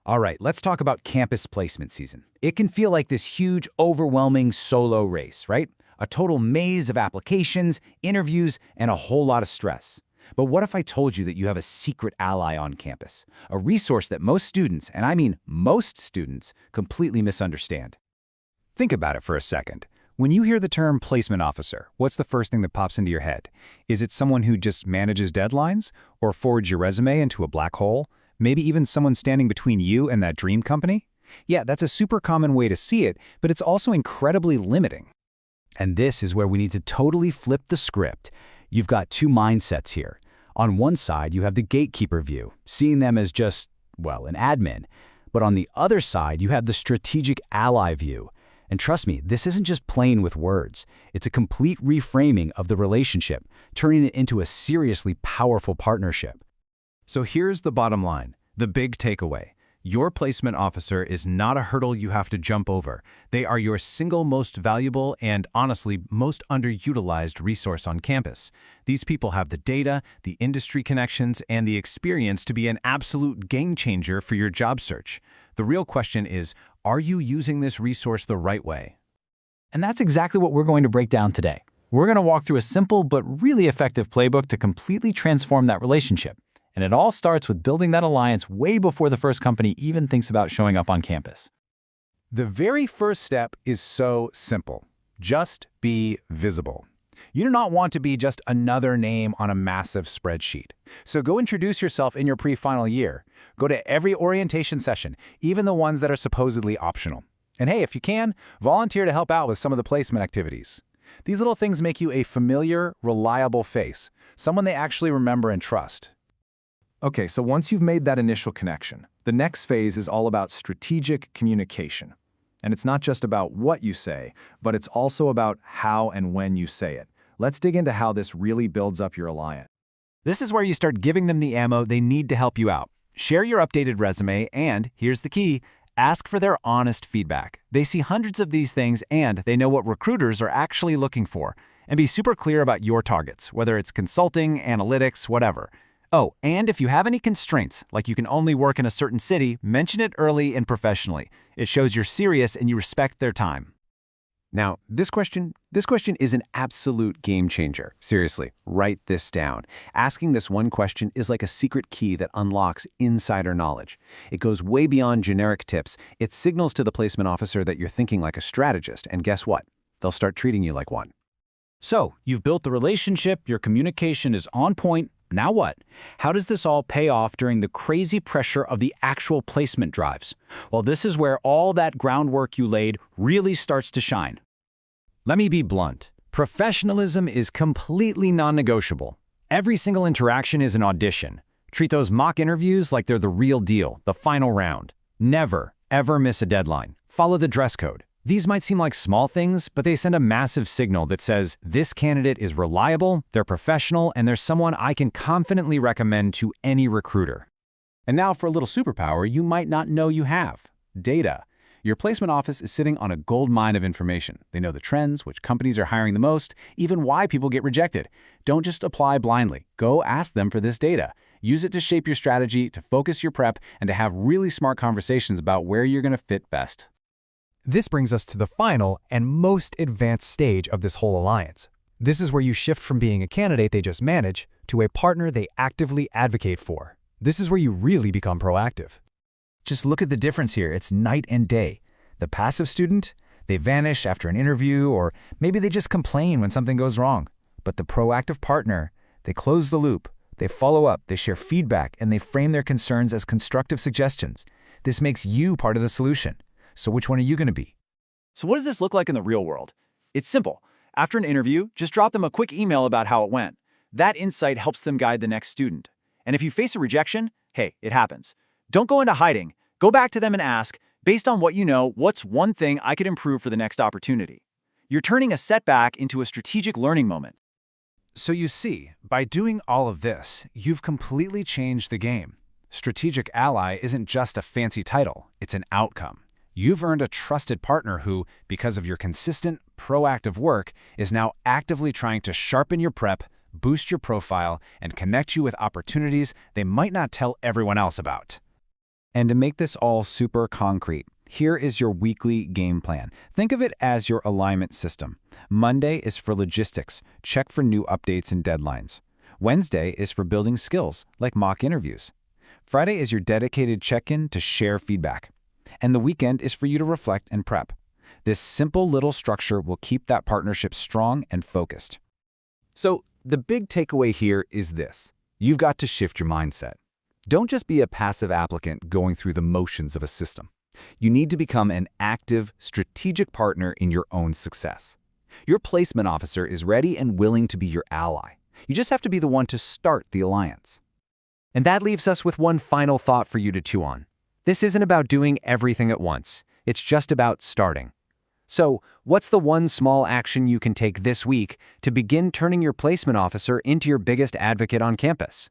All right, let's talk about campus placement season. It can feel like this huge, overwhelming solo race, right? A total maze of applications, interviews, and a whole lot of stress. But what if I told you that you have a secret ally on campus? A resource that most students, and I mean most students, completely misunderstand. Think about it for a second. When you hear the term placement officer, what's the first thing that pops into your head? Is it someone who just manages deadlines or forwards your resume into a black hole? Maybe even someone standing between you and that dream company? Yeah, that's a super common way to see it, but it's also incredibly limiting. And this is where we need to totally flip the script. You've got two mindsets here. On one side, you have the gatekeeper view, seeing them as just, well, an admin. But on the other side, you have the strategic ally view. And trust me, this isn't just playing with words. It's a complete reframing of the relationship, turning it into a seriously powerful partnership. So here's the bottom line, the big takeaway. Your placement officer is not a hurdle you have to jump over. They are your single most valuable and, honestly, most underutilized resource on campus. These people have the data, the industry connections, and the experience to be an absolute game changer for your job search. The real question is, are you using this resource the right way? And that's exactly what we're going to break down today. We're going to walk through a simple but really effective playbook to completely transform that relationship. And it all starts with building that alliance way before the first company even thinks about showing up on campus. The very first step is so simple. Just be visible. You do not want to be just another name on a massive spreadsheet. So go introduce yourself in your pre-final year. Go to every orientation session, even the ones that are supposedly optional. And hey, if you can, volunteer to help out with some of the placement activities. These little things make you a familiar, reliable face, someone they actually remember and trust. Okay, so once you've made that initial connection, the next phase is all about strategic communication. And it's not just about what you say, but it's also about how and when you say it. Let's dig into how this really builds up your alliance. This is where you start giving them the ammo they need to help you out. Share your updated resume and, here's the key, ask for their honest feedback. They see hundreds of these things and they know what recruiters are actually looking for. And be super clear about your targets, whether it's consulting, analytics, whatever. Oh, and if you have any constraints, like you can only work in a certain city, mention it early and professionally. It shows you're serious and you respect their time. Now, this question is an absolute game changer. Seriously, write this down. Asking this one question is like a secret key that unlocks insider knowledge. It goes way beyond generic tips. It signals to the placement officer that you're thinking like a strategist, and guess what? They'll start treating you like one. So, you've built the relationship, your communication is on point. Now what? How does this all pay off during the crazy pressure of the actual placement drives? Well, this is where all that groundwork you laid really starts to shine. Let me be blunt. Professionalism is completely non-negotiable. Every single interaction is an audition. Treat those mock interviews like they're the real deal, the final round. Never, ever miss a deadline. Follow the dress code. These might seem like small things, but they send a massive signal that says, this candidate is reliable, they're professional, and they're someone I can confidently recommend to any recruiter. And now for a little superpower you might not know you have. Data. Your placement office is sitting on a gold mine of information. They know the trends, which companies are hiring the most, even why people get rejected. Don't just apply blindly. Go ask them for this data. Use it to shape your strategy, to focus your prep, and to have really smart conversations about where you're going to fit best. This brings us to the final and most advanced stage of this whole alliance. This is where you shift from being a candidate they just manage to a partner they actively advocate for. This is where you really become proactive. Just look at the difference here. It's night and day. The passive student, they vanish after an interview, or maybe they just complain when something goes wrong. But the proactive partner, they close the loop, they follow up, they share feedback, and they frame their concerns as constructive suggestions. This makes you part of the solution. So which one are you going to be? So what does this look like in the real world? It's simple. After an interview, just drop them a quick email about how it went. That insight helps them guide the next student. And if you face a rejection, hey, it happens. Don't go into hiding. Go back to them and ask, based on what you know, what's one thing I could improve for the next opportunity? You're turning a setback into a strategic learning moment. So you see, by doing all of this, you've completely changed the game. Strategic ally isn't just a fancy title, it's an outcome. You've earned a trusted partner who, because of your consistent, proactive work, is now actively trying to sharpen your prep, boost your profile, and connect you with opportunities they might not tell everyone else about. And to make this all super concrete, here is your weekly game plan. Think of it as your alignment system. Monday is for logistics, check for new updates and deadlines. Wednesday is for building skills, like mock interviews. Friday is your dedicated check-in to share feedback. And the weekend is for you to reflect and prep. This simple little structure will keep that partnership strong and focused. So, the big takeaway here is this. You've got to shift your mindset. Don't just be a passive applicant going through the motions of a system. You need to become an active, strategic partner in your own success. Your placement officer is ready and willing to be your ally. You just have to be the one to start the alliance. And that leaves us with one final thought for you to chew on. This isn't about doing everything at once. It's just about starting. So, what's the one small action you can take this week to begin turning your placement officer into your biggest advocate on campus?